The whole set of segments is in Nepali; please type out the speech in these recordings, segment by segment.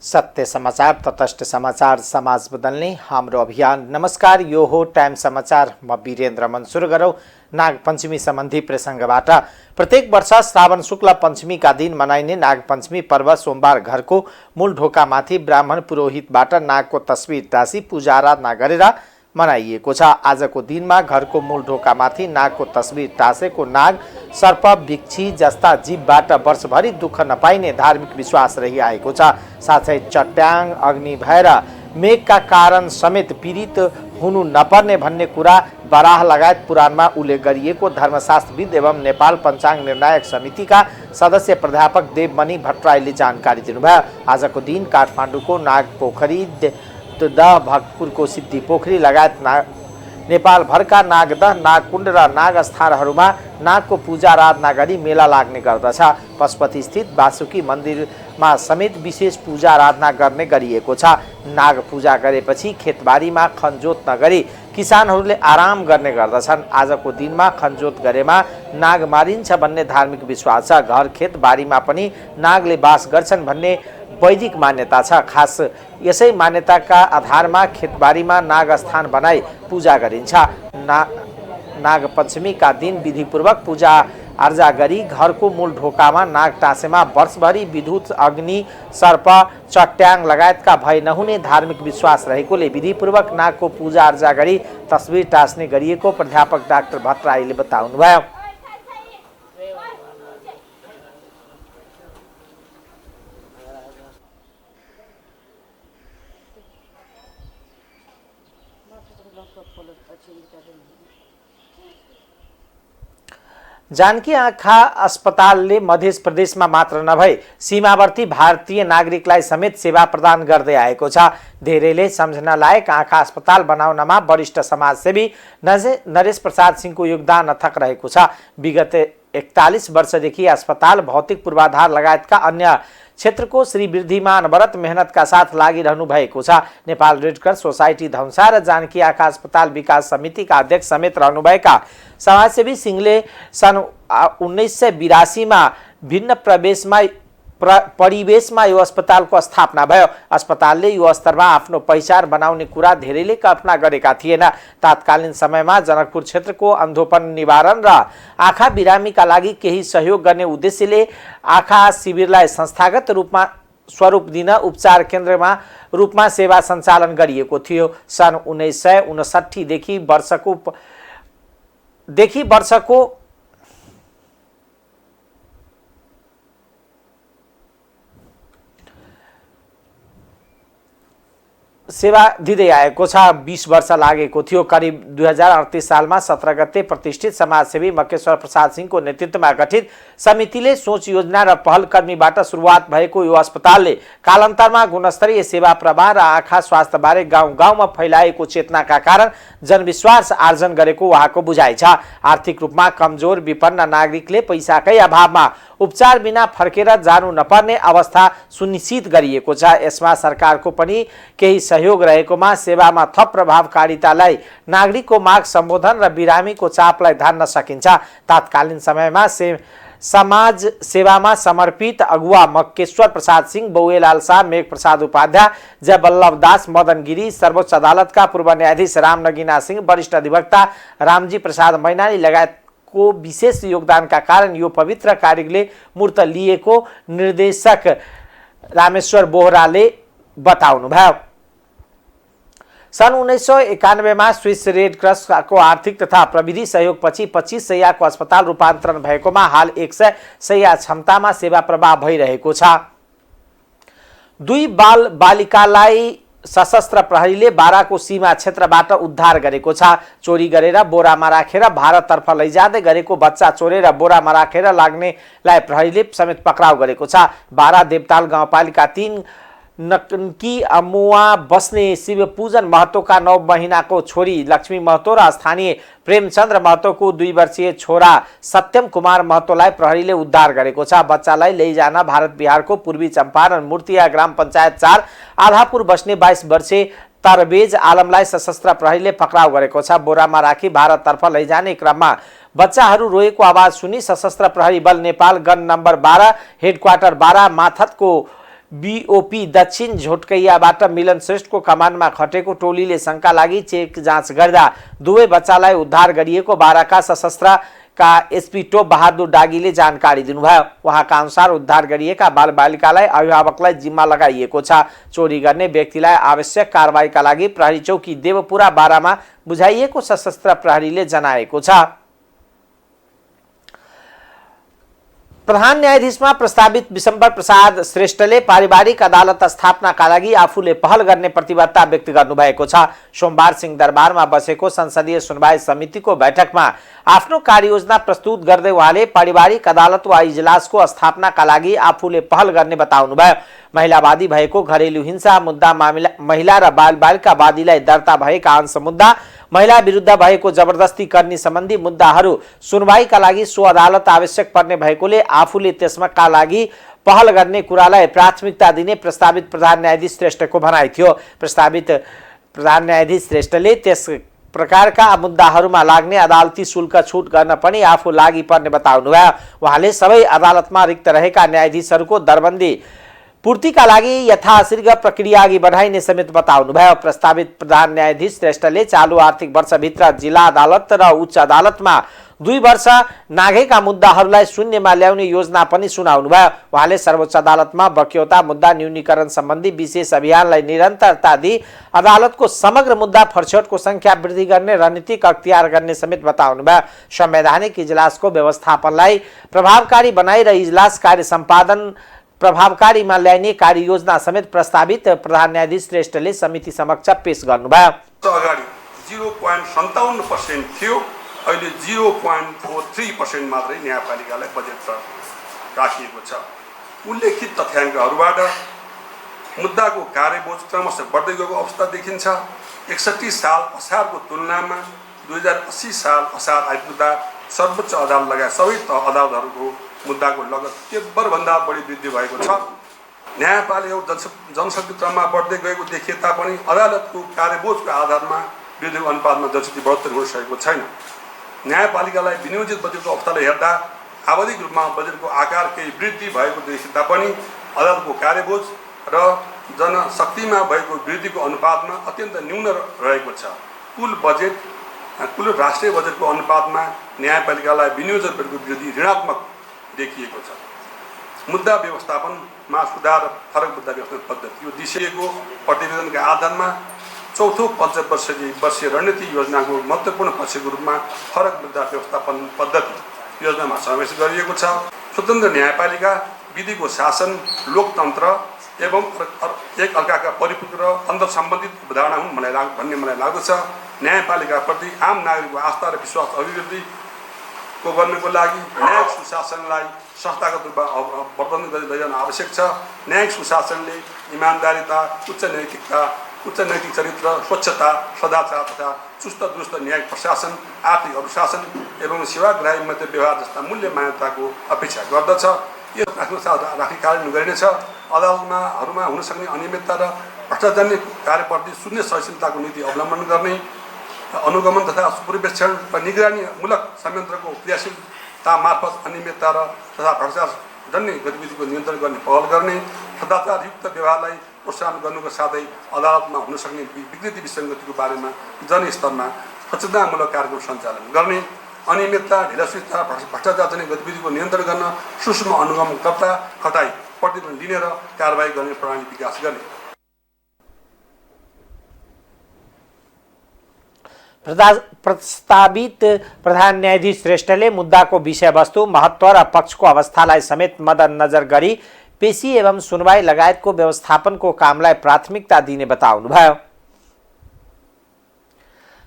सत्य समाचार, तटस्थ समाचार, समाज बदल्ने हाम्रो अभियान। नमस्कार, यो हो टाइम समाचार। म वीरेन्द्र मन सुरु गरौँ नागपञ्चमी सम्बन्धी प्रसङ्गबाट। प्रत्येक वर्ष श्रावण शुक्ल पञ्चमीका दिन मनाइने नागपञ्चमी पर्व सोमबार घरको मूल ढोकामाथि ब्राह्मण पुरोहितबाट नागको तस्बिर टाँसी पूजा आराधना गरेर मनाइएको छ। आजको दिनमा घरको मूल ढोकामाथि नागको तस्बिर टाँसेको नाग सर्प भिक्षी जस्ता जीवबाट वर्षभरि दुःख नपाइने धार्मिक विश्वास रहिआएको छ। साथै चट्याङ अग्नि भएर मेघका कारण समेत पीडित हुनु नपर्ने भन्ने कुरा बराह लगायत पुराणमा उल्लेख गरिएको धर्मशास्त्रविद एवं नेपाल पञ्चाङ्ग निर्णायक समितिका सदस्य प्राध्यापक देवमणि भट्टराईले जानकारी दिनुभयो। आजको दिन काठमाडौँको नागपोखरी, दह भक्तपुरको सिद्धि पोखरी लगायत नेपालभरका नागदह, नागकुण्ड र नागस्थानहरूमा नागको पूजा आराधना गरी मेला लाग्ने गर्दछ। पशुपति स्थित वासुकी मन्दिरमा समेत विशेष पूजा आराधना गर्ने गरिएको छ। नाग पूजा गरेपछि खेतबारीमा खनजोत नगरी किसानहरूले आराम गर्ने गर्दछन्। आजको दिनमा खनजोत गरेमा नाग मारिन्छ भन्ने धार्मिक विश्वास छ। घर खेतबारीमा पनि नागले बास गर्छन् भन्ने वैदिक मान्यता छ। खास यसै मान्यताका आधारमा खेतबारीमा नागस्थान बनाई पूजा गरिन्छ। नागपञ्चमीका दिन विधिपूर्वक पूजा आर्जा गरी घरको मूल ढोकामा नाग टाँसेमा वर्षभरि विद्युत, अग्नि, सर्प, चट्याङ लगायतका भय नहुने धार्मिक विश्वास रहेकोले विधिपूर्वक नागको पूजा आर्जा गरी तस्बिर टाँस्ने गरिएको प्राध्यापक डाक्टर भट्टराईले बताउनुभयो। जानकी आँखा अस्पतालले मध्य प्रदेशमा मात्र नभई सीमावर्ती भारतीय नागरिकलाई समेत सेवा प्रदान गर्दै आएको छ। धेरैले सम्झना लायक आँखा अस्पताल बनाउनमा वरिष्ठ समाजसेवी नरेश प्रसाद सिंहको योगदान अथक रहेको छ। विगत 41 वर्षदेखि अस्पताल भौतिक पूर्वाधार लगायतका अन्य क्षेत्रको श्रीवृद्धिमा अनवरत मेहनतका साथ लागिरहनु भएको छ। नेपाल रेडक्रस सोसाइटी धौंसा र जानकी आँखा अस्पताल विकास समितिका अध्यक्ष समेत रहनुभएका समाजसेवी सिंहले सन् 1982 मा भिन्न परिवेशमा यो अस्पतालको स्थापना भयो। अस्पतालले यो स्तरमा आफ्नो पहिचान बनाउने कुरा धेरैले कल्पना गरेका थिएन। तात्कालीन समयमा जनकपुर क्षेत्रको अन्धोपन निवारण र आँखा बिरामीका लागि केही सहयोग गर्ने उद्देश्यले आँखा शिविरलाई संस्थागत रूपमा स्वरूप दिन उपचार केन्द्रमा रूपमा सेवा सञ्चालन गरिएको थियो। सन् 1959 देखि वर्षको सेवा दिँदै आएको छ। 20 वर्ष लागेको थियो। करिब 2038 सालमा 17 गते प्रतिष्ठित समाजसेवी मकेश्वर प्रसाद सिंहको नेतृत्वमा गठित समितिले सोच योजना र पहलकर्मीबाट सुरुवात भएको यो अस्पतालले कालान्तरमा गुणस्तरीय सेवा प्रवाह र आँखा स्वास्थ्यबारे गाउँ गाउँमा फैलाएको चेतनाका कारण जनविश्वास आर्जन गरेको उहाँको बुझाइ छ। आर्थिक रूपमा कमजोर विपन्न नागरिकले पैसाकै अभावमा उपचार बिना फर्केर जानु नपर्ने अवस्था सुनिश्चित गरिएको छ। यसमा सरकारको पनि केही सहयोग रहेकोमा सेवामा थप प्रभावकारितालाई, नागरिकको माग सम्बोधन र बिरामीको चापलाई धान्न सकिन्छ। तात्कालीन समयमा समाज सेवामा समर्पित अगुवा मकेश्वर प्रसाद सिंह, बौएलाल शाह, मेघ प्रसाद उपाध्याय, जयवल्लभ दास, मदन गिरी, सर्वोच्च अदालतका पूर्व न्यायाधीश राम नगीना सिंह, वरिष्ठ अधिवक्ता रामजी प्रसाद मैनाली लगायत को विशेष योगदानका कारण यो पवित्र कार्यले मूर्त लिएको निर्देशक रामेश्वर बोहराले बताउनुभयो। सन् 1991 मा स्विस रेड क्रसको आर्थिक तथा प्रविधि सहयोगपछि 25 शैय्याको अस्पताल रूपान्तरण भएकोमा हाल 100 शैय्या क्षमतामा सेवा प्रवाह भइरहेको छ। 2 बालिकालाई सशस्त्र प्रहरीले बाराको सीमा क्षेत्रबाट उद्धार गरेको छ। चोरी गरेर बोरामा राखेर भारततर्फ लैजाँदै गरेको बच्चा चोरेर बोरामा राखेर लाग्नेलाई प्रहरीले समेत पक्राउ गरेको छ। बारा देवताल गाउँपालिका 3 नकनकी अमुवा बस्ने शिवपूजन महतोका 9 महिनाको छोरी लक्ष्मी महतो र स्थानीय प्रेमचन्द्र महतोको 2 वर्षीय छोरा सत्यम कुमार महतोलाई प्रहरीले उद्धार गरेको छ। बच्चालाई लैजान भारत बिहारको पूर्वी चम्पारण मूर्तिया ग्राम पञ्चायत 4 आल्हापुर बस्ने 22 वर्षीय तरबेज आलमलाई सशस्त्र प्रहरीले पक्राउ गरेको छ। बोरामा राखी भारततर्फ लैजाने क्रममा बच्चाहरू रोएको आवाज सुनि सशस्त्र प्रहरी बल नेपाल गण नम्बर 12 हेडक्वार्टर 12 माथतको बीओपी दक्षिण झोटकैयाबाट मिलन श्रेष्ठको कमानमा खटेको टोलीले शंका लागि चेक जाँच गर्दा दुवै बच्चालाई उद्धार गरिएको बाराका सशस्त्रका एसपी टोप बहादुर डागीले जानकारी दिनुभयो। उहाँका अनुसार उद्धार गरिएका बालबालिकालाई अभिभावकलाई जिम्मा लगाइएको छ। चोरी गर्ने व्यक्तिलाई आवश्यक कारबाहीका लागि प्रहरी चौकी देवपुरा बारामा बुझाइएको सशस्त्र प्रहरीले जनाएको छ। प्रधान न्यायाधीशमा प्रस्तावित विशम्बर प्रसाद श्रेष्ठले पारिवारिक अदालत स्थापनाका लागि आफूले पहल गर्ने प्रतिबद्धता व्यक्त गर्नुभएको छ। सोमबार सिंहदरबारमा बसेको संसदीय सुनवाई समितिको बैठकमा आफ्नो कार्ययोजना प्रस्तुत गर्दै उहाँले पारिवारिक अदालत वा इजलासको स्थापनाका लागि आफूले पहल गर्ने बताउनुभयो। महिलावादी भएको घरेलु हिंसा मुद्दा मामिला, महिला र बालबालिकावादीलाई दर्ता भएका अंश मुद्दा, महिला विरुद्ध भएको जबरदस्ती गर्ने सम्बन्धी मुद्दाहरू सुनवाईका लागि सो अदालत आवश्यक पर्ने भएकोले आफूले त्यसका लागि पहल गर्ने कुरालाई प्राथमिकता दिने प्रस्तावित प्रधान न्यायाधीश श्रेष्ठको भनाइ थियो। प्रस्तावित प्रधान न्यायाधीश श्रेष्ठले त्यस प्रकारका मुद्दाहरूमा लाग्ने अदालती शुल्क छुट गर्न पनि आफू लागि पर्ने बताउनुभयो। उहाँले सबै अदालतमा रिक्त रहेका न्यायाधीशहरूको दरबन्दी पूर्तिका लागि यथाशीघ्र प्रक्रिया अघि बढाइने समेत बताउनुभयो। प्रस्तावित प्रधान न्यायाधीश श्रेष्ठले चालू आर्थिक वर्षभित्र जिल्ला अदालत र उच्च अदालतमा 2 वर्ष नाघेका मुद्दाहरूलाई शून्यमा ल्याउने योजना पनि सुनाउनुभयो। उहाँले सर्वोच्च अदालतमा बक्यौता मुद्दा न्यूनीकरण सम्बन्धी विशेष अभियानलाई निरन्तरता दिई अदालतको समग्र मुद्दा फरछौटको संख्या वृद्धि गर्ने रणनीतिक अख्तियार गर्ने समेत बताउनुभयो। संवैधानिक इजलासको व्यवस्थापनलाई प्रभावकारी बनाई र इजलास कार्य सम्पादन प्रभावकारीमा ल्याइने कार्ययोजना समेत प्रस्तावित प्रधान न्यायाधीश श्रेष्ठले समिति समक्ष पेश गर्नुभयो। अगाडि 0.57% थियो, अहिले 0.43% मात्रै न्यायपालिकालाई बजेट राखिएको छ। उल्लेखित तथ्याङ्कहरूबाट मुद्दाको कार्यबोझ क्रमशः बढ्दै गएको अवस्था देखिन्छ। 61 साल असारको तुलनामा 2080 साल असार आइपुग्दा सर्वोच्च अदालत लगायत सबै अदालतहरूको मुद्दाको लगत तीव्रभन्दा बढी वृद्धि भएको छ। न्यायपालिका जनशक्ति क्रममा बढ्दै गएको देखिए तापनि अदालतको कार्यबोझको आधारमा वृद्धिको अनुपातमा जनशक्ति बढोत्तरी हुन सकेको छैन। न्यायपालिकालाई विनियोजित बजेटको अवस्थालाई हेर्दा आवधिक रूपमा बजेटको आकार केही वृद्धि भएको देखिए तापनि अदालतको कार्यबोझ र जनशक्तिमा भएको वृद्धिको अनुपातमा अत्यन्त न्यून रहेको छ। कुल राष्ट्रिय बजेटको अनुपातमा न्यायपालिकालाई विनियोजन बजेटको वृद्धि ऋणात्मक देखिएको छ। मुद्दा व्यवस्थापनमा सुधार र फरक मुद्दा व्यवस्थापन पद्धति यो दिइएको प्रतिवेदनका आधारमा चौथो पञ्चवर्षीय रणनीति योजनाको महत्त्वपूर्ण पक्षको रूपमा फरक मुद्दा व्यवस्थापन पद्धति योजनामा समावेश गरिएको छ। स्वतन्त्र न्यायपालिका, विधिको शासन, लोकतन्त्र एवं एक अर्काका परिपूरक र अन्तर्सम्बन्धित अवधारणा हुन् भन्ने मलाई लाग्दछ। न्यायपालिकाप्रति आम नागरिकको आस्था र विश्वास अभिवृद्धिको गर्नको लागि न्यायिक सुशासनलाई संस्थागत रूपमा वर्धन गर्दै लैजान आवश्यक छ। न्यायिक सुशासनले इमानदारिता, उच्च नैतिक चरित्र, स्वच्छता, सदाचार तथा चुस्त दुरुस्त न्यायिक प्रशासन, आर्थिक अनुशासन एवं सेवाग्राही मध्य व्यवहार जस्ता मूल्य मान्यताको अपेक्षा गर्दछ। यो आफ्नो साथ राखी कार्यान्वयन गरिनेछ। अदालतहरूमा हुन सक्ने अनियमितता र भ्रष्टाचार कार्यप्रति शून्य सहिष्णुताको नीति अवलम्बन गर्ने, अनुगमन तथा पूर्वेक्षण र निगरानीमूलक संयन्त्रको क्रियाशीलता मार्फत अनियमितता तथा भ्रष्टाचार जन्य गतिविधिको नियन्त्रण गर्ने पहल गर्ने, सदाचारयुक्त व्यवहारलाई प्रोत्साहन गर्नुको साथै अदालतमा हुन सक्ने विकृति विसङ्गतिको बारेमा जनस्तरमा सचेतनामूलक कार्यक्रम सञ्चालन गर्ने, अनियमितता, ढिलासुस्ता, भ्रष्टाचार जन्य गतिविधिको नियन्त्रण गर्न सूक्ष्म अनुगमनकर्ता खटाई प्रतिवेदन लिने र कारबाही गर्ने प्रणाली विकास गर्ने। प्रस्तावित प्रधान न्यायाधीश श्रेष्ठले मुद्दाको विषयवस्तु, महत्त्व र पक्षको अवस्थालाई समेत मद्देनजर गरी पेशी एवं सुनवाई लगायतको व्यवस्थापनको कामलाई प्राथमिकता दिने बताउनुभयो।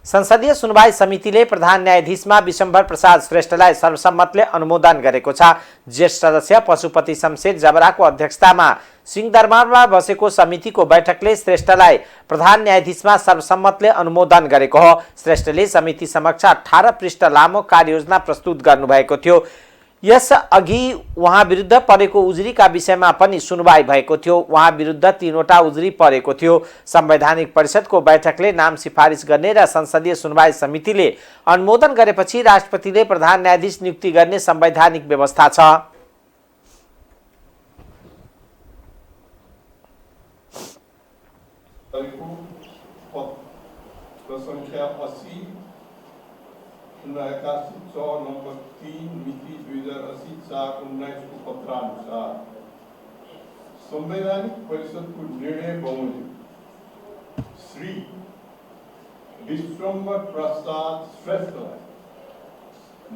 संसदीय सुनवाई समितिले प्रधान न्यायाधीशमा विशम्बर प्रसाद श्रेष्ठलाई सर्वसम्मतले अनुमोदन गरेको छ। ज्येष्ठ सदस्य पशुपति शमशेर जबराको अध्यक्षतामा सिंहदरबारमा बसेको समितिको बैठकले श्रेष्ठलाई प्रधान न्यायाधीशमा सर्वसम्मतले अनुमोदन गरेको हो। श्रेष्ठले समिति समक्ष 18 पृष्ठ लामो कार्ययोजना प्रस्तुत गर्नुभएको थियो। यस अघि उहाँ विरुद्ध परेको उजुरीका विषयमा पनि सुनवाई भएको थियो। उहाँ विरुद्ध 3वटा उजुरी परेको थियो। संवैधानिक परिषदको बैठकले नाम सिफारिस गर्ने र संसदीय सुनवाई समितिले अनुमोदन गरेपछि राष्ट्रपतिले प्रधान न्यायाधीश नियुक्ति गर्ने संवैधानिक व्यवस्था छ। भएको पत्र संख्या 80 81 नम्बर 3 मिति 2080/4/19 को पत्रानुसार संवैधानिक परिषदको निर्णय बमोजिम श्री विश्वम्बर प्रसाद श्रेष्ठलाई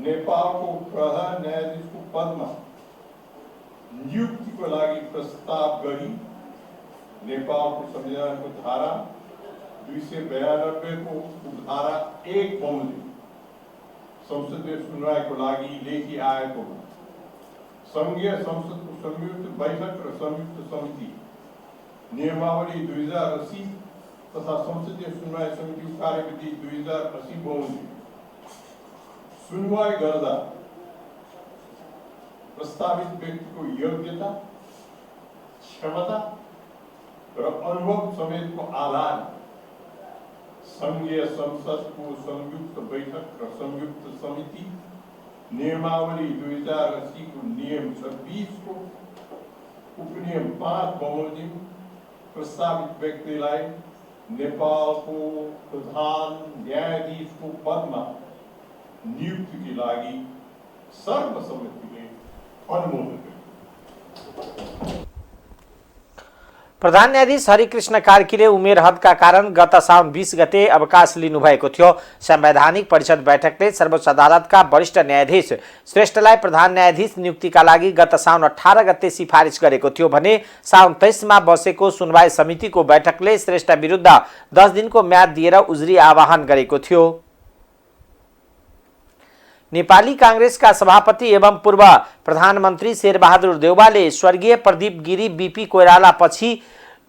नेपालको प्रधान न्यायाधीशको पदमा नियुक्तिको लागि प्रस्ताव गरी नेपालको संविधानको धारा 292 को धारा 1 बमोजिम संसदीय सुनवाईको लागि लेखी आएको संघीय संसदको संयुक्त बैठक र संयुक्त समिति नियमावली 2080 तथा संसदीय सुनवाई समितिको कार्यविधि 2080 बमोजिम सुनवाई गर्दा प्रस्तावित व्यक्तिको योग्यता, क्षमता र अनुभव समेतको आधार संघीय संसदको संयुक्त बैठक र संयुक्त समिति नियमावली 2080 को नियम 26 को उपनियम 5 बमोजिम प्रस्तावित व्यक्तिलाई नेपालको प्रधान न्यायाधीशको पदमा नियुक्तिका लागि सर्वसम्मतिले अनुमोदन गर्यो। प्रधान न्यायाधीश हरिकृष्ण कार्कीले उमेर हदका कारण गत साउन 20 गते अवकाश लिनुभएको थियो। संवैधानिक परिषद बैठकले सर्वोच्च अदालतका वरिष्ठ न्यायाधीश श्रेष्ठलाई प्रधान न्यायाधीश नियुक्तिका लागि गत साउन 18 गते सिफारिस गरेको थियो भने साउन 23 मा बसेको सुनवाई समितिको बैठकले श्रेष्ठ विरुद्ध 10 दिनको म्याद दिएर उजुरी आह्वान गरेको थियो। नेपाली कांग्रेसका सभापति एवं पूर्व प्रधानमन्त्री शेरबहादुर देउवाले स्वर्गीय प्रदीप गिरी बीपी कोइराला पछि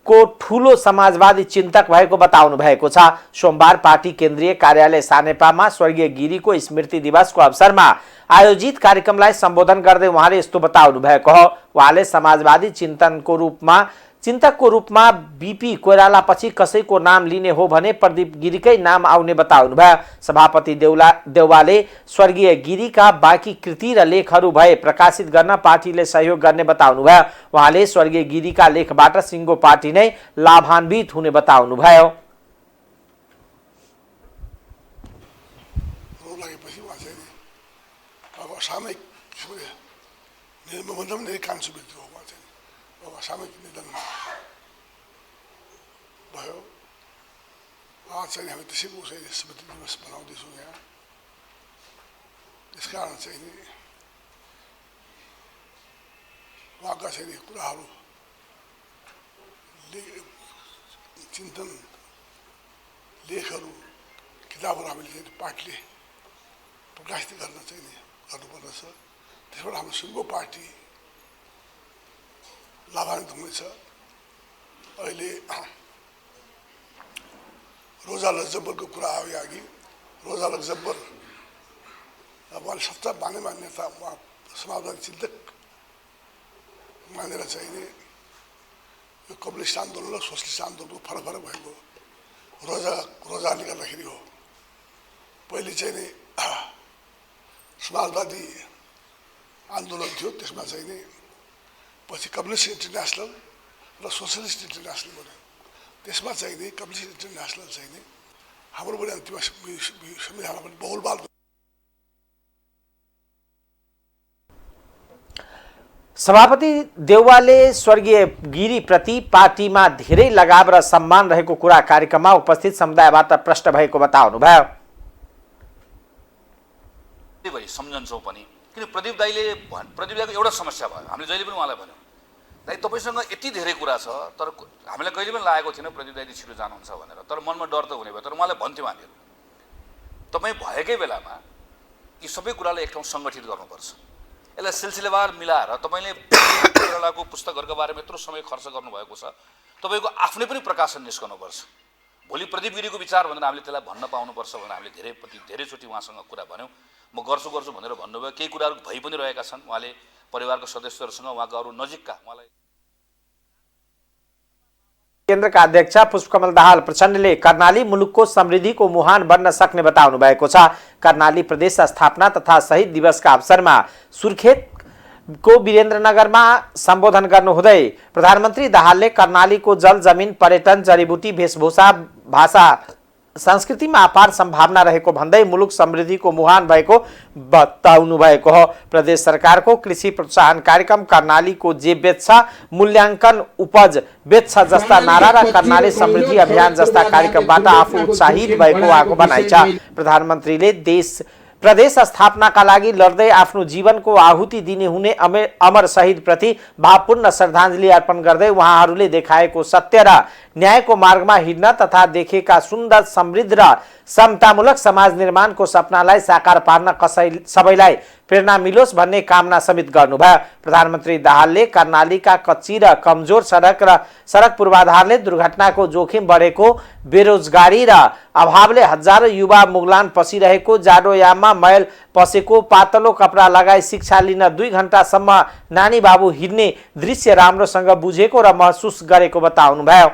को ठूलो समाजवादी चिन्तक भएको बताउनु भएको छ। सोमबार पार्टी केन्द्रीय कार्यालय सानेपामा स्वर्गीय गिरीको स्मृति दिवसको अवसरमा आयोजित कार्यक्रमलाई सम्बोधन गर्दै उहाँले यस्तो बताउनु भएको हो। उहाँले समाजवादी चिन्तकको रूपमा बीपी कोइराला पछि कसैको नाम लिने हो भने प्रदीप गिरीकै नाम आउने बताउनु भयो। सभापति देउवाले स्वर्गीय गिरीका बाँकी कृति र लेखहरू भए प्रकाशित गर्न पार्टीले सहयोग गर्ने बताउनु भयो। उहाँले स्वर्गीय गिरीका लेखबाट सिङ्गो पार्टी नै लाभान्वित हुने बताउनु भयो। भयो आज चाहिँ हामी त्यसैको स्मृति दिवस मनाउँदैछौँ यहाँ। त्यस कारण चाहिँ नि उहाँका चाहिँ कुराहरू चिन्तन लेखहरू किताबहरू हामीले पार्टीले प्रकाशित गर्न चाहिँ नि गर्नुपर्दछ। त्यसबाट हाम्रो सिङ्गो पार्टी लाभान्वित हुनेछ। अहिले रोजा लक्जम्बरको कुरा आयो अघि। रोजा लक्जम्बर उहाँले सच्चा मान्यता उहाँ समाजवादी चिन्तक मानेर चाहिँ नि यो कम्युनिस्ट आन्दोलन र सोसलिस्ट आन्दोलनको फरक भएको रोजाले गर्दाखेरि हो। पहिले चाहिँ नि समाजवादी आन्दोलन थियो, त्यसमा चाहिँ नि पछि कम्युनिस्ट इन्टरनेसनल र सोसलिस्ट इन्टरनेसनल बन्यो। त्यसमा चाहिँ नि कम्युनिस्ट इन्टरनेसनल चाहिँ नि हाम्रो पनि अन्तिम संविधानमा पनि बहुलवाद। सभापति देउवाले स्वर्गीय गिरीप्रति पार्टीमा धेरै लगाव र सम्मान रहेको कुरा कार्यक्रममा उपस्थित समुदायबाट प्रश्न भएको बताउनु भयो। सम्झन्छौँ पनि किन प्रदीप दाइले एउटा समस्या भयो। हामीले जहिले पनि उहाँलाई भन्यौँ, दाइ तपाईँसँग यति धेरै कुरा छ, तर हामीलाई कहिले पनि लागेको थिएन प्रदीप दाइले छिटो जानुहुन्छ भनेर। तर मनमा डर त हुने भयो। तर उहाँलाई भन्थ्यौँ हामीहरू, तपाईँ भएकै बेलामा यी सबै कुरालाई एक ठाउँ सङ्गठित गर्नुपर्छ। यसलाई सिलसिलेवार मिलाएर तपाईँले कोइरालाको पुस्तकहरूको बारेमा यत्रो समय खर्च गर्नुभएको छ, तपाईँको आफ्नै पनि प्रकाशन निस्कनुपर्छ। भोलि प्रदीप गिरीको विचार भनेर हामीले त्यसलाई भन्न पाउनुपर्छ भनेर हामीले धेरैचोटि उहाँसँग कुरा भन्यौँ। म गर्छु भनेर भन्नुभयो। केही कुराहरू भइ पनि रहेका छन्। उहाँले परिवारको सदस्यहरूसँग उहाँका अरू नजिकका उहाँलाई केन्द्रका अध्यक्ष पुष्पकमल दाहाल प्रचण्डले कर्णाली मुलुकको समृद्धिको मुहान बन्न सक्ने बताउनु भएको छ। कर्णाली प्रदेश स्थापना तथा शहीद दिवसका अवसरमा सुर्खेत को वीरेन्द्रनगरमा सम्बोधन गर्नुहुँदै प्रधानमन्त्री दाहालले कर्णालीको जल जमिन पर्यटन जडीबुटी वेशभूषा भाषा संस्कृतिमा अपार सम्भावना रहेको भन्दै मुलुक समृद्धिको मुहान भएको बताउनु भएको हो। प्रदेश सरकारको कृषि प्रोत्साहन कार्यक्रम कर्णालीको जे बेच्छ मूल्याङ्कन उपज बेच्छ जस्ता नारा र कर्णाली समृद्धि अभियान जस्ता कार्यक्रमबाट आफू उत्साहित भएको उहाँको भनाइ छ। प्रधानमन्त्रीले प्रदेश स्थापनाका लागि लड्दै आफ्नो जीवनको आहुति दिने हुने अमर शहीदप्रति भावपूर्ण श्रद्धाञ्जली अर्पण गर्दै उहाँहरूले देखाएको सत्य र न्यायको मार्गमा हिँड्न तथा देखेका सुन्दर समृद्ध र समतामूलक समाज निर्माणको सपनालाई साकार पार्न सबैलाई प्रेरणा मिलोस् भन्ने कामना समेत गर्नुभयो। प्रधानमन्त्री दाहालले कर्णालीका कच्ची र कमजोर सडक पूर्वाधारले दुर्घटनाको जोखिम बढेको, बेरोजगारी र अभावले हजारौं युवा मुगलान पसिरहेको, जाडोयाममा मैल पसेको, पातलो कपडा लगाई शिक्षा लिन 2 घण्टासम्म नानी बाबु हिँड्ने दृश्य राम्रोसँग बुझेको र महसुस गरेको बताउनुभयो।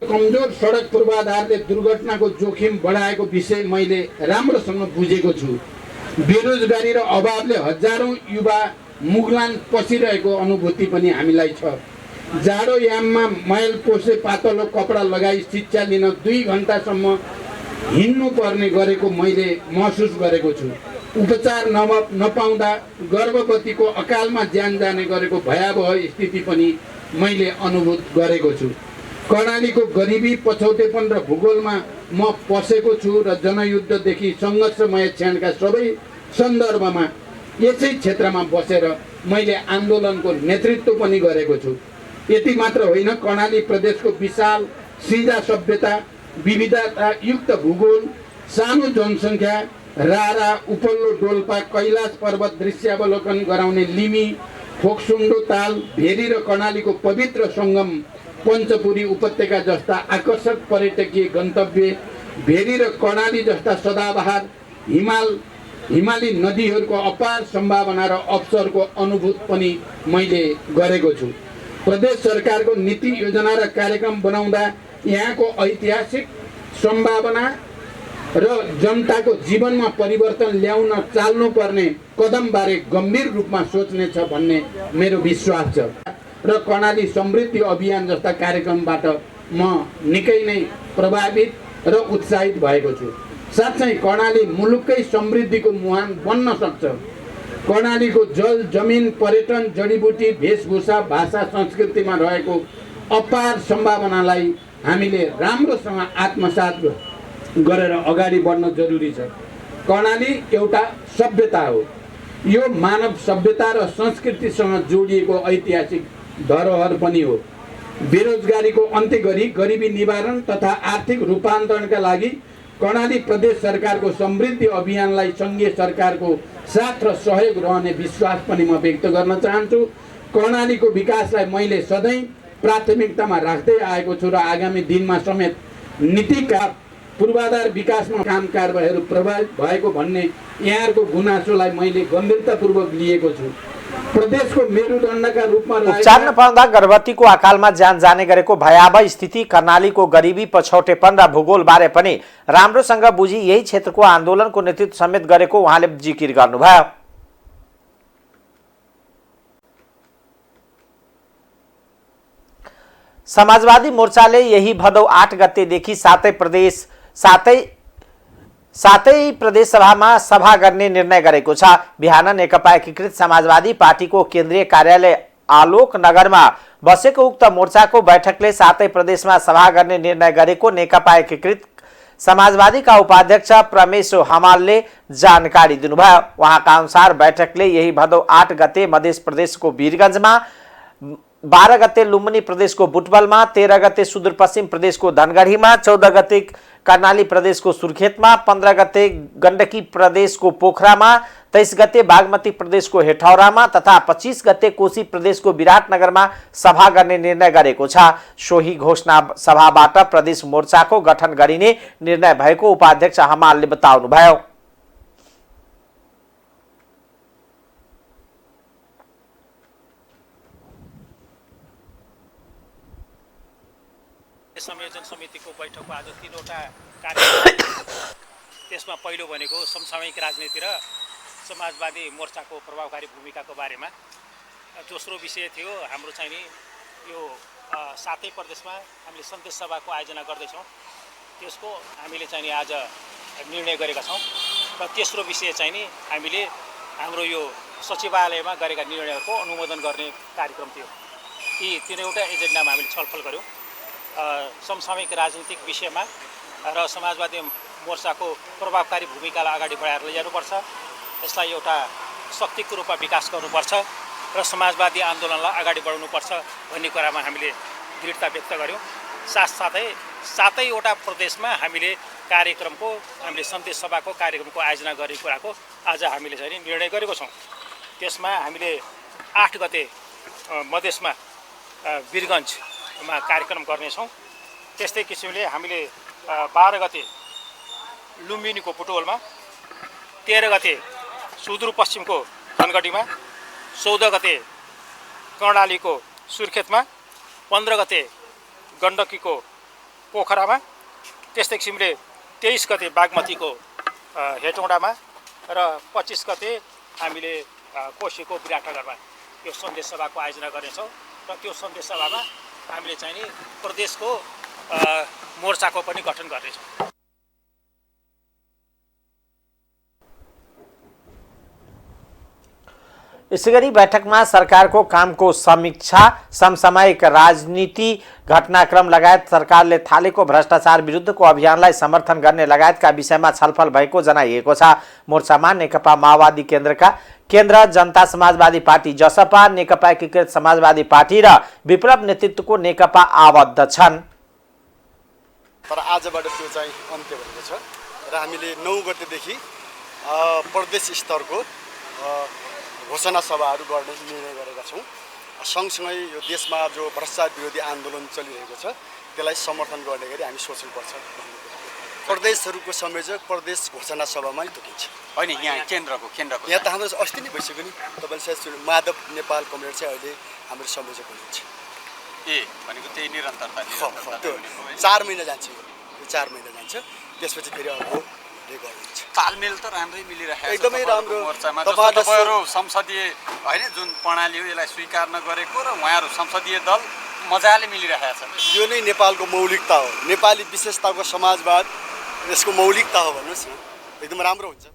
कमजोर सडक पूर्वाधारले दुर्घटनाको जोखिम बढाएको विषय मैले राम्रोसँग बुझेको छु। बेरोजगारी र अभावले हजारौं युवा मुगलान पसिरहेको अनुभूति पनि हामीलाई छ। जाडो याममा मैल पोसे पातलो कपडा लगाई शिक्षा लिन 2 घण्टासम्म हिँड्नु पर्ने गरेको मैले महसुस गरेको छु। उपचार नपाउँदा गर्भवतीको अकालमा ज्यान जाने गरेको भयावह स्थिति पनि मैले अनुभूत गरेको छु। कर्णालीको गरिबी, पछौटेपन र भूगोलमा म पसेको छु र जनयुद्धदेखि सङ्घर्षमय क्षणका सबै सन्दर्भमा यसै क्षेत्रमा बसेर मैले आन्दोलनको नेतृत्व पनि गरेको छु। यति मात्र होइन, कर्णाली प्रदेशको विशाल सिजा सभ्यता, विविधतायुक्त भूगोल, सानो जनसङ्ख्या, रारा, उपल्लो डोल्पा, कैलाश पर्वत दृश्यावलोकन गराउने लिमी, फोक्सुन्डो ताल, भेरी र कर्णालीको पवित्र सङ्गम पञ्चपुरी उपत्यका जस्ता आकर्षक पर्यटकीय गन्तव्य, भेरी र कर्णाली जस्ता सदाबहार हिमाली नदीहरूको अपार सम्भावना र अवसरको अनुभूत पनि मैले गरेको छु। प्रदेश सरकारको नीति योजना र कार्यक्रम बनाउँदा यहाँको ऐतिहासिक सम्भावना र जनताको जीवनमा परिवर्तन ल्याउन चाल्नुपर्ने कदमबारे गम्भीर रूपमा सोच्नेछ भन्ने मेरो विश्वास छ र कर्णाली समृद्धि अभियान जस्ता कार्यक्रमबाट म निकै नै प्रभावित र उत्साहित भएको छु। साथै कर्णाली मुलुककै समृद्धिको मुहान बन्न सक्छ। कर्णालीको जल जमिन पर्यटन जडीबुटी वेशभूषा भाषा संस्कृतिमा रहेको अपार सम्भावनालाई हामीले राम्रोसँग आत्मसात गरेर अगाडि बढ्न जरुरी छ। कर्णाली एउटा सभ्यता हो। यो मानव सभ्यता र संस्कृतिसँग जोडिएको ऐतिहासिक धरोहर पनि हो। बेरोजगारीको अन्त्य गरी गरिबी निवारण तथा आर्थिक रूपान्तरणका लागि कर्णाली प्रदेश सरकारको समृद्धि अभियानलाई सङ्घीय सरकारको साथ र सहयोग रहने विश्वास पनि म व्यक्त गर्न चाहन्छु। कर्णालीको विकासलाई मैले सधैँ प्राथमिकतामा राख्दै आएको छु र आगामी दिनमा समेत नीतिका पूर्वाधार विकासमा काम कारबाहीहरू प्रभावित भएको भन्ने यहाँहरूको गुनासोलाई मैले गम्भीरतापूर्वक लिएको छु। प्रदेशको मेरुदण्डका रूपमा उपचार नपाउँदा गर्भवतीको अकालमा ज्यान जाने गरेको भयावह स्थिति, कर्णालीको गरिबी, पछौटेपन र भूगोलबारे पनि राम्रोसँग बुझी यही क्षेत्रको आन्दोलनको नेतृत्व समेत गरेको उहाँले जिकिर गर्नुभयो। समाजवादी मोर्चाले यही भदौ 8 गतेदेखि सातै प्रदेश सभामा सभा गर्ने निर्णय गरेको छ। बिहान नेकपा एकीकृत समाजवादी पार्टीको केन्द्रीय कार्यालय आलोक नगरमा बसेको उक्त मोर्चाको बैठकले सातै प्रदेशमा सभा गर्ने निर्णय गरेको नेकपा एकीकृत समाजवादीका उपाध्यक्ष प्रमेश हमालले जानकारी दिनुभयो। उहाँका अनुसार बैठकले यही भदौ 8 गते मध्य प्रदेशको वीरगञ्जमा, 12 गते लुम्बिनी प्रदेशको बुटवलमा, 13 गते सुदूरपश्चिम प्रदेशको धनगढीमा, 14 गते कर्णाली प्रदेशको सुर्खेतमा, 15 गते गण्डकी प्रदेशको पोखरामा, 23 गते बागमती प्रदेशको हेठौरामा तथा 25 गते कोशी प्रदेशको विराटनगरमा सभा गर्ने निर्णय गरेको छ। सोही घोषणा सभाबाट प्रदेश मोर्चाको गठन गरिने निर्णय भएको उपाध्यक्ष हमालले बताउनुभयो। संयोजन समितिको बैठकको आज 3वटा कार्यक्रम, त्यसमा पहिलो भनेको समसामयिक राजनीति र समाजवादी मोर्चाको प्रभावकारी भूमिकाको बारेमा। दोस्रो विषय थियो हाम्रो चाहिँ नि यो 7 प्रदेशमा हामीले सन्देश सभाको आयोजना गर्दैछौँ, त्यसको हामीले चाहिँ नि आज निर्णय गरेका छौँ। र तेस्रो विषय चाहिँ नि हामीले हाम्रो यो सचिवालयमा गरेका निर्णयहरूको अनुमोदन गर्ने कार्यक्रम थियो। यी तीनवटा एजेन्डामा हामीले छलफल गऱ्यौँ। समसामयिक राजनीतिक विषयमा र समाजवादी मोर्चाको प्रभावकारी भूमिकालाई अगाडि बढाएर लैजानुपर्छ, यसलाई एउटा शक्तिको रूपमा विकास गर्नुपर्छ र समाजवादी आन्दोलनलाई अगाडि बढाउनुपर्छ भन्ने कुरामा हामीले दृढता व्यक्त गऱ्यौँ। साथसाथै 7वटा प्रदेशमा हामीले हामीले सन्देश सभाको कार्यक्रमको आयोजना गर्ने कुराको आज हामीले चाहिँ निर्णय गरेको छौँ। त्यसमा हामीले 8 गते मधेसमा वीरगन्जमा कार्यक्रम गर्नेछौँ। त्यस्तै किसिमले हामीले 12 गते लुम्बिनीको बुटवलमा, 13 गते सुदूरपश्चिमको धनगढीमा, 14 गते कर्णालीको सुर्खेतमा, 15 गते गण्डकीको पोखरामा, त्यस्तै किसिमले 23 गते बागमतीको हेटौँडामा र 25 गते हामीले कोशीको विराटनगरमा यो सन्देश सभाको आयोजना गर्नेछौँ। र त्यो सन्देश सभामा हामीले चाहिँ नि प्रदेशको मोर्चाको पनि गठन गर्नेछौँ। यसैगरी बैठकमा सरकारको कामको समीक्षा, समसामयिक राजनीति घटनाक्रम लगायत सरकारले थालेको भ्रष्टाचार विरुद्धको अभियानलाई समर्थन गर्ने लगायतका विषयमा छलफल भएको जनाइएको छ। मोर्चामा नेकपा माओवादी केन्द्रका केन्द्र, जनता समाजवादी पार्टी जसपा, नेकपा एकीकृत समाजवादी पार्टी र विप्लव नेतृत्वको नेकपा आबद्ध छन्। तर आजबाट त्यो चाहिँ अन्त्य भएको छ र हामीले 9 गतेदेखि प्रदेश स्तरको घोषणा सभाहरू गर्ने निर्णय गरेका छौँ। सँगसँगै यो देशमा जो भ्रष्टाचार विरोधी आन्दोलन चलिरहेको छ त्यसलाई समर्थन गर्ने गरी हामी सोच्नुपर्छ। प्रदेशहरूको संयोजक प्रदेश घोषणा सभामै तोकिन्छ। होइन, यहाँ केन्द्रको यहाँ त हाम्रो अस्ति नै भइसक्यो नि। तपाईँले सायद माधव नेपाल कमरेड चाहिँ अहिले हाम्रो संयोजक हुनुहुन्छ। भनेको त्यही निरन्तरता त्यो 4 महिना जान्छ, यो 4 महिना जान्छ, त्यसपछि फेरि अर्को गर्नुहुन्छ। तालमेल त राम्रै मिलिरहेको छ एकदमै राम्रो। मोर्चामा तपाईँहरू संसदीय होइन जुन प्रणाली हो यसलाई स्वीकार नगरेको र उहाँहरू संसदीय दल मजाले मिलिरहेको छ। यो नै नेपालको मौलिकता हो, नेपाली विशेषताको समाजवाद यसको मौलिकता हो भन्नुहोस् न, एकदम राम्रो हुन्छ।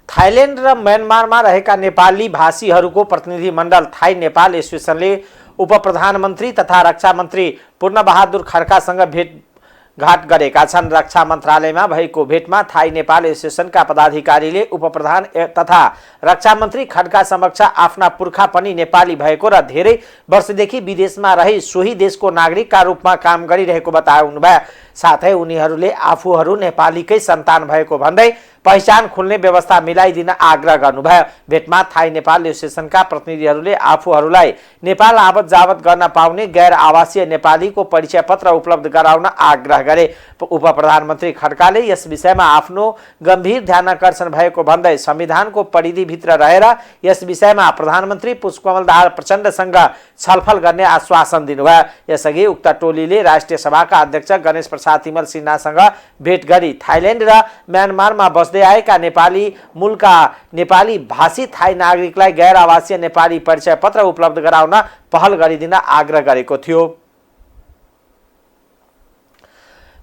थाइल्यान्ड र म्यानमारमा रहेका नेपाली भाषीहरूको प्रतिनिधिमण्डल थाई नेपाल एसोसिएसनले उपप्रधानमन्त्री तथा रक्षा मन्त्री पूर्णबहादुर खड्कासँग भेटघाट गरेका छन्। रक्षा मन्त्रालयमा भएको भेटमा थाई नेपाल एसोसिएसनका पदाधिकारीले उपप्रधान तथा रक्षा मन्त्री खड्का समक्ष आफ्ना पुर्खा पनि नेपाली भएको र धेरै वर्षदेखि विदेशमा रही सोही देशको नागरिकका रूपमा काम गरिरहेको बताउनुभयो। साथै उनीहरूले आफूहरू नेपालीकै सन्तान भएको भन्दै पहिचान खुल्ने व्यवस्था मिलाइदिन आग्रह गर्नुभयो। भेटमा थाई नेपाल एसोसिएसनका प्रतिनिधिहरूले आफूहरूलाई नेपाल आवत जावत गर्न पाउने गैर आवासीय नेपालीको परिचय पत्र उपलब्ध गराउन आग्रह गरे। उपप्रधानमन्त्री खड्काले यस विषयमा आफ्नो गम्भीर ध्यानाकर्षण भएको भन्दै संविधानको परिधिभित्र रहेर यस विषयमा प्रधानमन्त्री पुष्पकमल दाहाल प्रचण्डसँग छलफल गर्ने आश्वासन दिनुभयो। यसअघि उक्त टोलीले राष्ट्रिय सभाका अध्यक्ष गणेश प्रसाद तिमल सिन्हासँग भेट गरी थाइल्यान्ड र म्यानमारमा बस्दै आएका नेपाली मूलका नेपाली भाषी थाई नागरिकलाई गैर आवासीय नेपाली परिचय पत्र उपलब्ध गराउन पहल गरिदिन आग्रह गरेको थियो।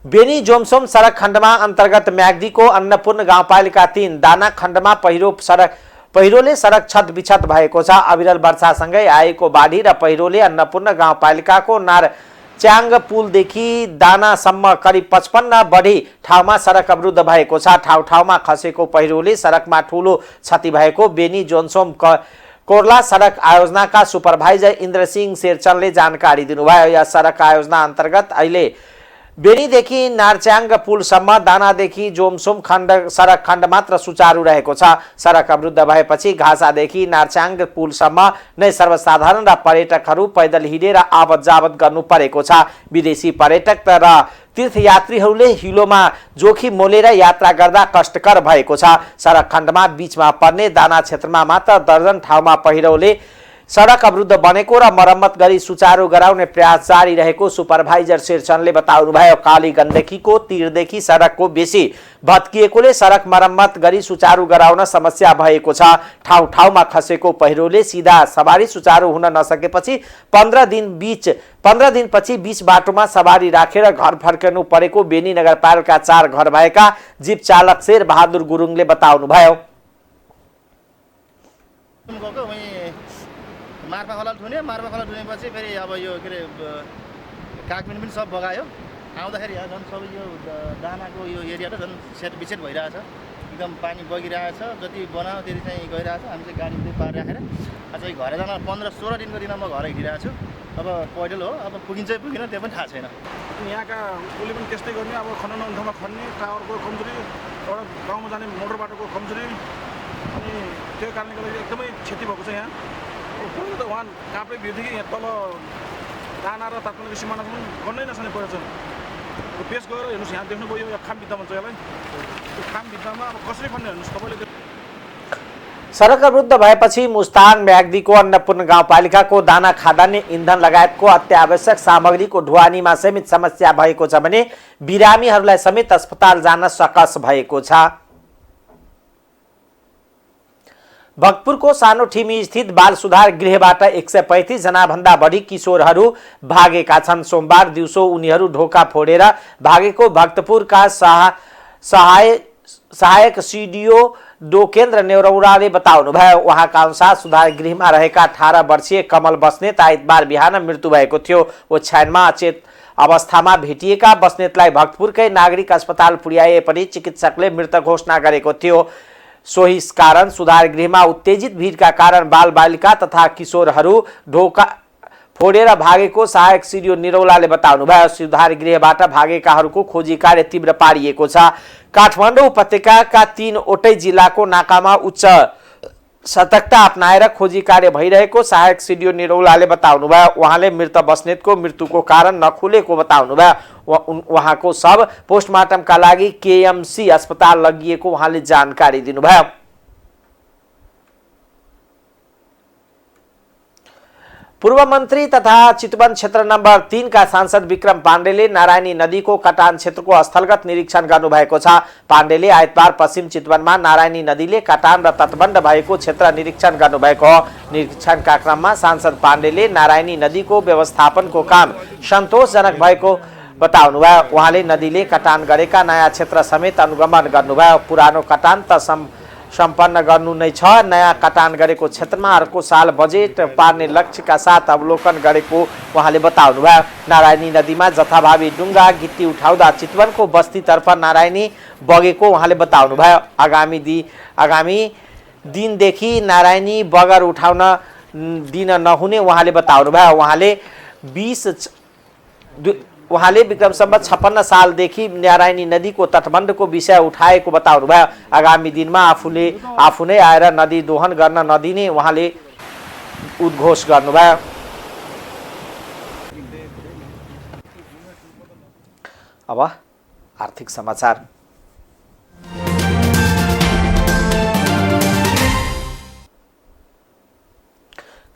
बेनी जोमसोम सडक खण्डमा अन्तर्गत म्याग्दीको अन्नपूर्ण गाउँपालिका 3 दाना खण्डमा पहिरोले सडक छत विछत भएको छ। अविरल वर्षासँगै आएको बाढी र पहिरोले अन्नपूर्ण गाउँपालिकाको नारच्याङ पुलदेखि दानासम्म करिब 55 बढी ठाउँमा सडक अवरुद्ध भएको छ। ठाउँ ठाउँमा खसेको पहिरोले सडकमा ठूलो क्षति भएको बेनी जोमसोम कोर्ला सडक आयोजनाका सुपरभाइजर इन्द्रसिंह शेरचनले जानकारी दिनुभयो। यस सडक आयोजना अन्तर्गत अहिले बेनीदेखि नारच्याङ पुलसम्म दानादेखि जोमसोम सडक खण्ड मात्र सुचारू रहेको छ। सडक अवरुद्ध भएपछि घाँसादेखि नारच्याङ पुलसम्म नै सर्वसाधारण र पर्यटकहरू पैदल हिँडेर आवत जावत गर्नु परेको छ। विदेशी पर्यटक र तीर्थयात्रीहरूले हिलोमा जोखिम मोलेर यात्रा गर्दा कष्टकर भएको छ। सडक खण्डमा बीचमा पर्ने दाना क्षेत्रमा मात्र दर्जन ठाउँमा पहिरोले सडक अवरुद्ध बनेको र मरम्मत गरी सुचारू गराउने प्रयास जारी रहेको सुपरभाइजर शेरचनले बताउनुभयो। काली गण्डकीको तीरदेखि सडकको बेसी भत्किएकोले सडक मरम्मत गरी सुचारू गराउन समस्या भएको छ। ठाउँ ठाउँमा खसेको पहिरोले सीधा सवारी सुचारू हुन नसकेपछि 15 दिनपछि बीच बाटोमा सवारी राखेर घर फर्कनु परेको बेनी नगरपालिका 4 घर भएका जीप चालक शेर बहादुर गुरुङले बताउनुभयो। मार्फा खोला ठुनेपछि फेरि अब यो के अरे कागमिन पनि सब बगायो। आउँदाखेरि झन् सबै यो दानाको यो एरिया त झन् सेट बिसेट भइरहेछ, एकदम पानी बगिरहेछ। जति बनायो त्यति चाहिँ गइरहेछ। हामी चाहिँ गाडी पनि पार राखेर चाहिँ घर जान 15-16 दिनको दिनमा म घर हिँडिरहेको छु। अब पैदल हो, अब पुगिन्छ पुगिन त्यो पनि थाहा छैन। यहाँका उसले पनि त्यस्तै गर्ने, अब खनन ठाउँमा खन्ने, टावरको कमजोरी, एउटा गाउँमा जाने मोटर बाटोको कमजोरी, अनि त्यो कारणले गर्दा एकदमै क्षति भएको छ। यहाँ पुरै त उहाँ काप्रे भिरदेखि यहाँ तल दाना र तात्कालिक सिमानासम्म गर्नै नसक्ने परेछ। पेस गएर हेर्नुहोस्, यहाँ देख्नुभयो यो खाम भित्ता भन्छ यसलाई। त्यो खाम भित्तामा अब कसरी खन्ने हेर्नुहोस् तपाईँले। सडक अवरुद्ध भएपछि मुस्ताङ म्याग्दीको अन्नपूर्ण गाउँपालिकाको दाना खाद्यान्न इन्धन लगायतको अत्यावश्यक सामग्रीको ढुवानीमा समेत समस्या भएको छ भने बिरामीहरूलाई समेत अस्पताल जान सकस भएको छ। भक्तपुरको सानो ठिमी स्थित बाल सुधार गृहबाट 135 जना भन्दा बढी किशोरहरू भागेका छन्। सोमबार दिउँसो उनीहरू ढोका फोडेर भागेको भक्तपुरका सहायक सिडिओ डोकेन्द्र नेौरौराले बताउनुभयो। उहाँका अनुसार सुधार गृहमा रहेका 18 वर्षीय कमल बस्नेत आइतबार बिहान मृत्यु भएको थियो। ओछ्यानमा अचेत अवस्थामा भेटिएका बस्नेतलाई भक्तपुरकै नागरिक अस्पताल पुर्याए पनि चिकित्सकले मृत घोषणा गरेको थियो। सोही कारण सुधार गृहमा उत्तेजित भीडका कारण बालबालिका तथा किशोरहरू ढोका फोडेर भागेको सहायक सिडिओ निरौलाले बताउनुभयो। सुधार गृहबाट भागेकाहरूको खोजी कार्य तीव्र पारिएको छ। काठमाडौँ उपत्यकाका 3वटै जिल्लाको नाकामा उच्च सतर्कता अपनाएर खोजी कार्य भइरहेको सहायक सिडिओ निरौलाले बताउनुभयो। उहाँले मृत बस्नेतको मृत्युको कारण नखुलेको बताउनुभयो। उहाँको शव पोस्टमार्टमका लागि केएमसी अस्पताल लगिएको उहाँले जानकारी दिनुभयो। पूर्व मन्त्री तथा चितवन क्षेत्र नम्बर 3 का सांसद विक्रम पाण्डेले नारायणी नदीको कटान क्षेत्रको स्थलगत निरीक्षण गर्नुभएको छ। पाण्डेले आइतबार पश्चिम चितवनमा नारायणी नदीले कटान र तटबन्ध भएको क्षेत्र निरीक्षण गर्नुभएको हो। निरीक्षणका क्रममा सांसद पाण्डेले नारायणी नदीको व्यवस्थापनको काम सन्तोषजनक भएको बताउनुभयो। उहाँले नदीले कटान गरेका नयाँ क्षेत्र समेत अनुगमन गर्नुभयो। पुरानो कटान त सम्पन्न गर्नु नै छ, नयाँ कटान गरेको क्षेत्रमा अर्को साल बजेट पार्ने लक्ष्यका साथ अवलोकन गरेको उहाँले बताउनुभयो। नारायणी नदीमा जथाभावी डुङ्गा गिट्टी उठाउँदा चितवनको बस्तीतर्फ नारायणी बगेको उहाँले बताउनुभयो। आगामी दिनदेखि नारायणी बगर उठाउन दिन नहुने उहाँले बताउनुभयो। उहाँले विक्रम सम्वत 56 सालदेखि नारायणी नदीको तटबन्धको विषय उठाएको बताउनुभयो। आगामी दिनमा आफू नै आएर नदी दोहन गर्न नदिने उहाँले उद्घोष गर्नुभयो। अब आर्थिक समाचार।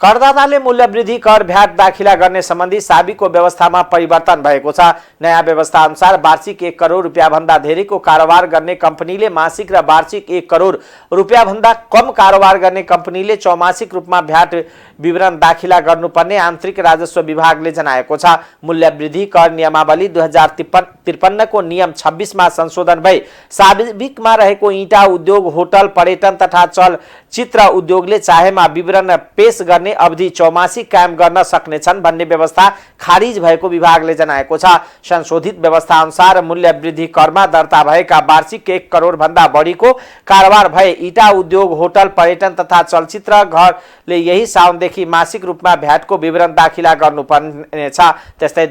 करदाताले मूल्यवृद्धि कर भ्याट दाखिला गर्ने सम्बन्धी साबीको व्यवस्थामा परिवर्तन भएको छ। नयाँ व्यवस्था अनुसार वार्षिक 1 करोड रुपियाँ भन्दा धेरैको कारोबार गर्ने कम्पनीले मासिक र वार्षिक 1 करोड रुपियाँ भन्दा कम कारोबार गर्ने कम्पनीले चौमासिक रूपमा भ्याट विवरण दाखिला गर्नुपर्ने आन्तरिक राजस्व विभागले जनाएको छ। मूल्यवृद्धि कर नियमावली 2053 को नियम 26 मा संशोधन भई सार्वजनिकमा रहेको ईटा उद्योग, होटल, पर्यटन तथा चलचित्र उद्योगले चाहेमा विवरण पेश गर्ने अवधि चौमासिक कायम गर्न सक्नेछन् भन्ने व्यवस्था खारिज भएको विभागले जनाएको छ। संशोधित व्यवस्था अनुसार मूल्यवृद्धि करमा दर्ता भएका वार्षिक 1 करोड भन्दा बढीको कारोबार भए ईटा उद्योग, होटल, पर्यटन तथा चलचित्र घरले यही साउनदेखि मासिक रूपमा भ्याटको विवरण दाखिला गर्नुपर्नेछ। त्यस्तै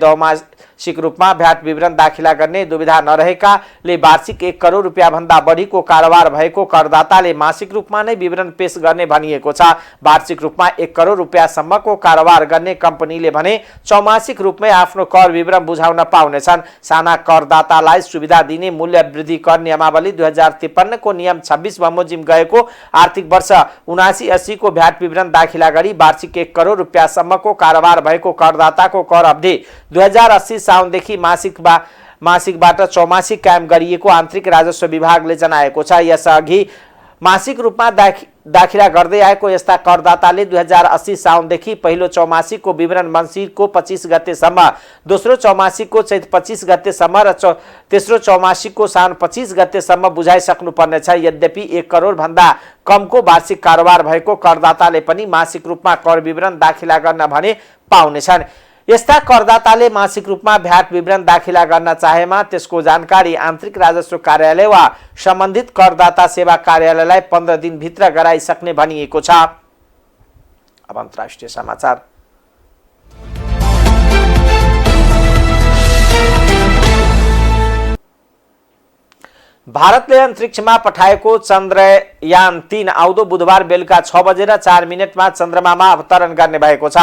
वार्षिक रूपमा भ्याट विवरण दाखिला गर्ने दुविधा नरहेकाले वार्षिक 1 करोड रुपियाँ भन्दा बढीको कारोबार भएको करदाताले मासिक रूपमा नै विवरण पेश गर्ने भनिएको छ। वार्षिक रूपमा 1 करोड रुपियाँसम्मको कारोबार गर्ने कम्पनीले भने चौमासिक रूपमै आफ्नो कर विवरण बुझाउन पाउनेछन्। साना करदातालाई सुविधा दिने मूल्य वृद्धि कर नियमावली 2053 को नियम 26 बमोजिम गएको आर्थिक वर्ष 79-80 को भ्याट विवरण दाखिला गरी वार्षिक 1 करोड रुपियाँसम्मको कारोबार भएको करदाताको कर अवधि 2080 साउनदेखि मासिकबाट चौमासिक कायम गरिएको आन्तरिक राजस्व विभागले जनाएको छ। यसअघि मासिक रूपमा दाखिला गर्दै आएको यस्ता करदाताले 2080 साउनदेखि पहिलो चौमासिकको विवरण मङ्सिरको 25 गतेसम्म, दोस्रो चौमासिकको चैत 25 गतेसम्म र तेस्रो चौमासिकको साउन 25 गतेसम्म बुझाइसक्नु पर्नेछ। यद्यपि 1 करोड भन्दा कमको वार्षिक कारोबार भएको करदाताले पनि मासिक रूपमा कर विवरण दाखिला गर्न भने पाउनेछन्। यस्ता करदाताले मासिक रूपमा भ्याट विवरण दाखिला गर्न चाहेमा त्यसको जानकारी आन्तरिक राजस्व कार्यालय वा सम्बन्धित करदाता सेवा कार्यालयलाई 15 दिनभित्र गराइसक्ने भनिएको छ। अब अन्तर्राष्ट्रिय समाचार। भारतले अन्तरिक्षमा पठाएको चन्द्रयान 3 आउँदो बुधबार बेलुका 6:04 चन्द्रमामा अवतरण गर्ने भएको छ।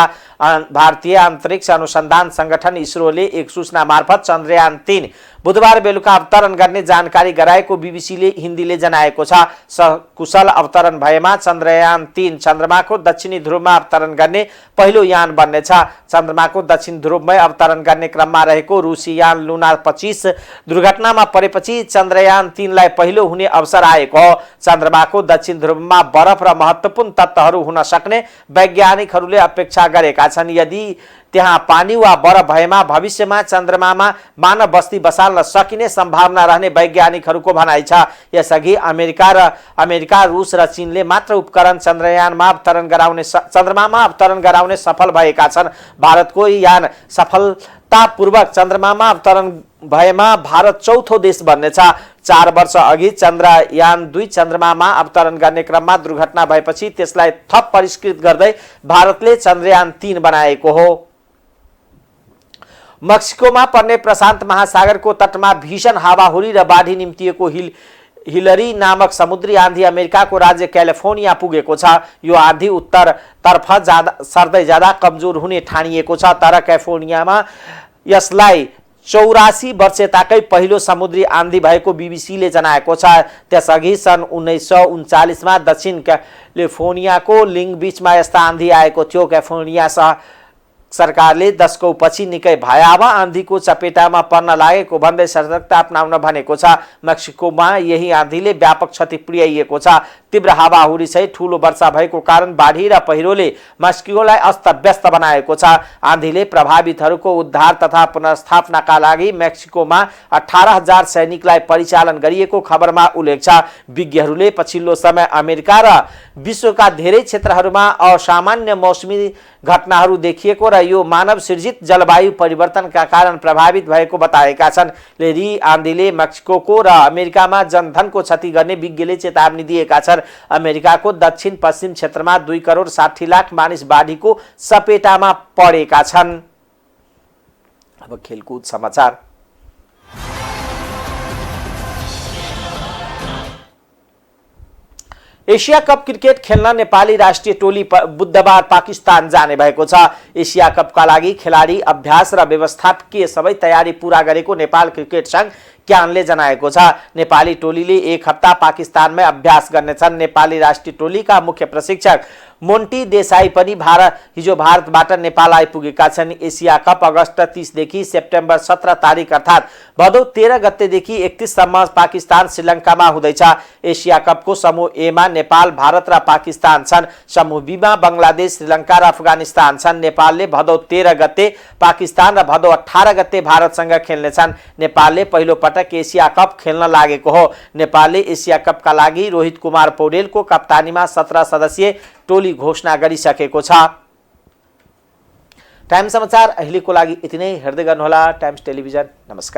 भारतीय अन्तरिक्ष अनुसन्धान संगठन इसरोले एक सूचना मार्फत चन्द्रयान 3 बुधबार बेलुका अवतरण गर्ने जानकारी गराएको बीबीसीले हिन्दीले जनाएको छ। सकुशल अवतरण भएमा चन्द्रयान 3 चन्द्रमाको दक्षिणी ध्रुवमा अवतरण गर्ने पहिलो यान बन्नेछ। चन्द्रमाको दक्षिण ध्रुवमै अवतरण गर्ने क्रममा रहेको रुसी यान लुना 25 दुर्घटनामा परेपछि चन्द्रयान 3 लाई पहिलो हुने अवसर आएको हो। चन्द्रमाको दक्षिण ध्रुवमा बरफ र महत्त्वपूर्ण तत्त्वहरू हुन सक्ने वैज्ञानिकहरूले अपेक्षा गरेका छन्। यदि त्यहाँ पानी वा बरफ भएमा भविष्यमा चन्द्रमामा मानव बस्ती बसाल्न सकिने सम्भावना रहने वैज्ञानिकहरूको भनाइ छ। यसअघि अमेरिका, रुस र चीनले मात्र उपकरण चन्द्रमामा अवतरण गराउने सफल भएका छन्। भारतको यान सफलतापूर्वक चन्द्रमामा अवतरण भएमा भारत चौथो देश बन्नेछ। 4 वर्ष अघि चन्द्रयान 2 चन्द्रमामा अवतरण गर्ने क्रममा दुर्घटना भएपछि त्यसलाई थप परिष्कृत गर्दै भारतले चन्द्रयान 3 बनाएको हो। मेक्सिकोमा पर्ने प्रशान्त महासागरको तटमा भीषण हावाहुरी र बाढी निम्तिएको हिलरी नामक समुद्री आँधी अमेरिकाको राज्य क्यालिफोर्निया पुगेको छ। यो आँधी उत्तरतर्फ सर्दै जाँदा कमजोर हुने ठानिएको छ। तर क्यालिफोर्नियामा यसलाई 84 वर्षताकै पहिलो समुद्री आँधी भएको बीबीसीले जनाएको छ। त्यसअघि सन् 1939 दक्षिण क्यालिफोर्नियाको लिङ बीचमा यस्ता आँधी आएको थियो। क्यालिफोर्निया सरकारले दशकौँपछि निकै भयावह आँधीको चपेटामा पर्न लागेको भन्दै सतर्कता अपनाउन भनेको छ। मेक्सिकोमा यही आँधीले व्यापक क्षति पुर्याइएको छ। तीव्र हावाहुरी सहित ठूलो वर्षा भएको कारण बाढी र पहिरोले मेक्सिकोलाई अस्तव्यस्त बनाएको छ। आँधीले प्रभावितहरूको उद्धार तथा पुनर्स्थापनाका लागि मेक्सिकोमा 18,000 सैनिकलाई परिचालन गरिएको खबरमा उल्लेख छ। विज्ञहरूले पछिल्लो समय अमेरिका र विश्वका धेरै क्षेत्रहरूमा असामान्य मौसमी घटनाहरू देखिएको र यो मानव सृजित जलवायु परिवर्तनका कारण प्रभावित भएको बताएका छन्। लेरी आँधीले मेक्सिको र अमेरिकामा जनधनको क्षति गर्ने विज्ञले चेतावनी दिएका छन्। अमेरिकाको दक्षिण पश्चिम क्षेत्रमा 2 करोड 60 लाख मानिस बाढीको चपेटामा परेका छन्। अब खेलकुद समाचार। एशिया कप क्रिकेट खेल्न नेपाली राष्ट्रिय टोली बुधबार पाकिस्तान जाने भएको छ। एशिया कपका लागि खेलाडी, अभ्यास र व्यवस्थापकीय सबै तयारी पूरा गरेको नेपाल क्रिकेट संघ क्यानले जनाएको छ। नेपाली टोलीले 1 हप्ता पाकिस्तानमै अभ्यास गर्नेछन्। नेपाली राष्ट्रिय टोलीका मुख्य प्रशिक्षक मोन्टी देसाई पनि हिजो भारतबाट नेपाल आइपुगेका छन्। एशिया कप अगस्त 30 देखि सेप्टेम्बर 17 तारिक अर्थात् भदौ 13 गतेदेखि 31 सम्म पाकिस्तान श्रीलङ्कामा हुँदैछ। एशिया कपको समूह ए मा नेपाल, भारत र पाकिस्तान छन्। समूह बी मा बंगलादेश, श्रीलङ्का र अफगानिस्तान छन्। नेपालले भदौ 13 गते पाकिस्तान र भदौ 18 गते भारतसँग खेल्नेछन्। नेपालले पहिलो पटक एशिया कप खेल्न लागेको हो। नेपालले एशिया कपका लागि रोहित कुमार पौडेलको कप्तानीमा 17 सदस्यीय टोली घोषणा गरिसकेको छ। टाइम्स समाचार अहिलेको लागि यति नै। हेर्दै गर्नुहोला टाइम्स टेलिभिजन। नमस्कार।